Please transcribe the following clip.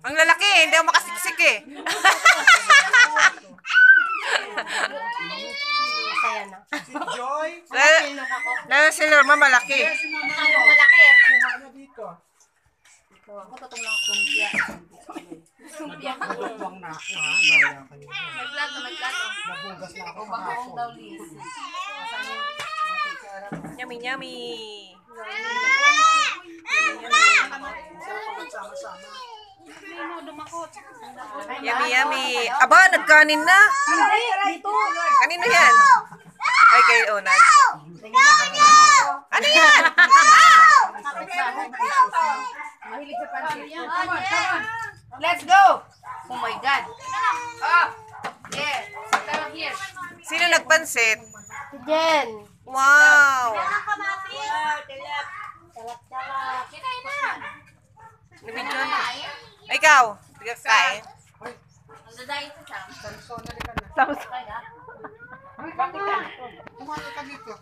Ang lalaki, hindi ako makasiksik eh. Saya na. Si Joy. Lalo si Lorma malaki. Si Mama. Malaki. Kuha na dito. Ako totoo lang sumpia. Sumpia. Madukwang na ako ha. Bawala kayo. Naglato. Nagugas na ako Bahong daw, kahapon. Liz. Yummy, yummy. Sama-sama. Yummy, yummy. Aba, nagkanin na. Dito. Kanino yan? Ay, kay Onad. Ano yan? Mahilig sa pansit. Come on. Let's go. Oh my God. Oh. Yeah. Come here. Sino nagpansit? Jen. Wow. Nabidyo na. Ikaw, tiga kain. Samson, halika na. Samson. Bakit ka? Kumano ka dito.